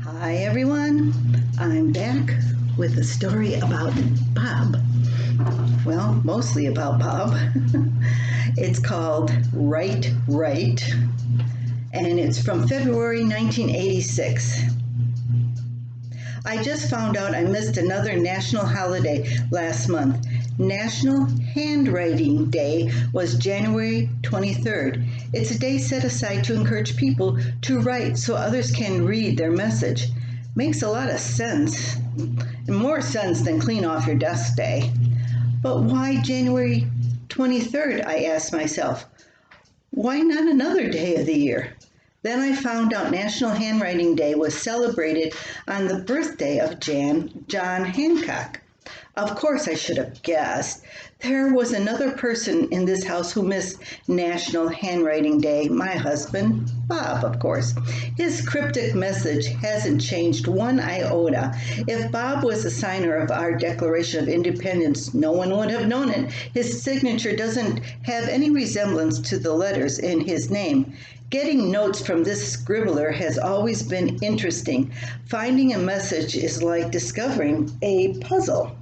Hi everyone, I'm back with a story about Bob. Well, mostly about Bob. It's called Write Right, and it's from February 1986. I just found out I missed another national holiday last month. National Handwriting Day was January 23rd. It's a day set aside to encourage people to write so others can read their message. Makes a lot of sense, and more sense than clean off your desk day. But why January 23rd, I asked myself. Why not another day of the year? Then I found out National Handwriting Day was celebrated on the birthday of John Hancock. Of course, I should have guessed. There was another person in this house who missed National Handwriting Day, my husband, Bob, of course. His cryptic message hasn't changed one iota. If Bob was the signer of our Declaration of Independence, no one would have known it. His signature doesn't have any resemblance to the letters in his name. Getting notes from this scribbler has always been interesting. Finding a message is like discovering a puzzle.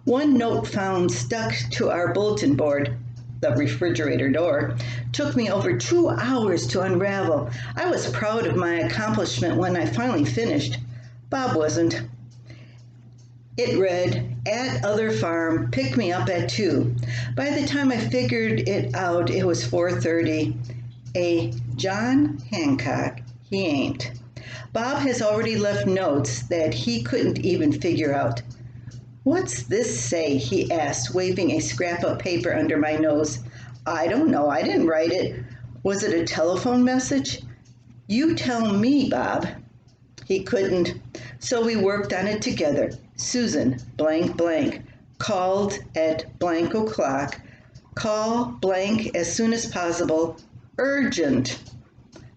One note found stuck to our bulletin board, the refrigerator door, took me over 2 hours to unravel. I was proud of my accomplishment when I finally finished. Bob wasn't. It read, "At other farm, pick me up at 2. By the time I figured it out, it was 4:30. A John Hancock, he ain't. Bob has already left notes that he couldn't even figure out. What's this say? He asked, waving a scrap of paper under my nose. I don't know. I didn't write it. Was it a telephone message? You tell me, Bob. He couldn't. So we worked on it together. Susan, blank, blank, called at blank o'clock. Call blank as soon as possible. Urgent.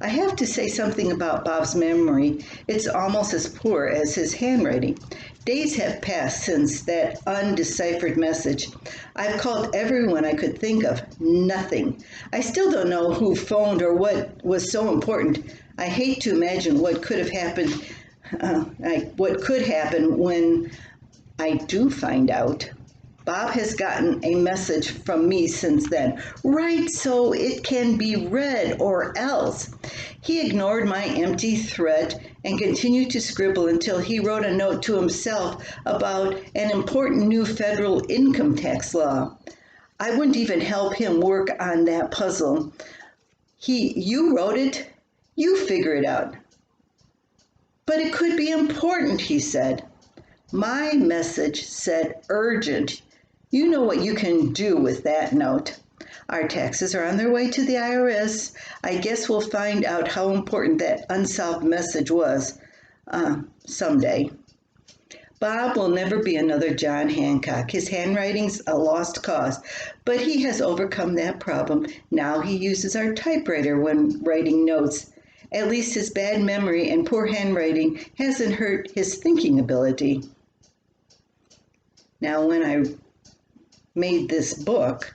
I have to say something about Bob's memory. It's almost as poor as his handwriting. Days have passed since that undeciphered message. I've called everyone I could think of. Nothing. I still don't know who phoned or what was so important. I hate to imagine what could have happened. What could happen when I do find out. Bob has gotten a message from me since then. Write so it can be read or else. He ignored my empty threat and continued to scribble until he wrote a note to himself about an important new federal income tax law. I wouldn't even help him work on that puzzle. You wrote it, you figure it out. But it could be important, he said. My message said urgent. You know what you can do with that note. Our taxes are on their way to the IRS. I guess we'll find out how important that unsolved message was someday. Bob will never be another John Hancock. His handwriting's a lost cause, but he has overcome that problem. Now he uses our typewriter when writing notes. At least his bad memory and poor handwriting hasn't hurt his thinking ability. Now, when I made this book,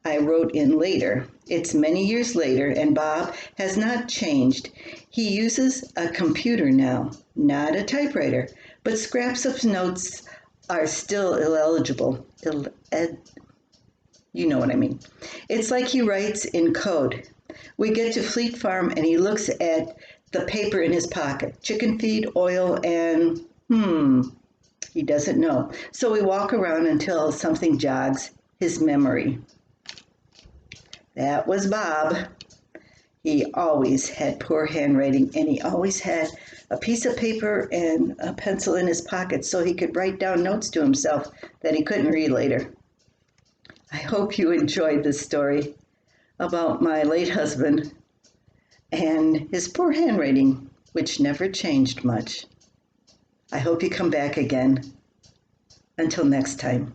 I wrote in later. It's many years later, and Bob has not changed. He uses a computer now, not a typewriter, but scraps of notes are still illegible. You know what I mean. It's like he writes in code. We get to Fleet Farm, and he looks at the paper in his pocket. Chicken feed, oil, and he doesn't know. So we walk around until something jogs his memory. That was Bob. He always had poor handwriting, and he always had a piece of paper and a pencil in his pocket so he could write down notes to himself that he couldn't read later. I hope you enjoyed this story about my late husband and his poor handwriting, which never changed much. I hope you come back again. Until next time.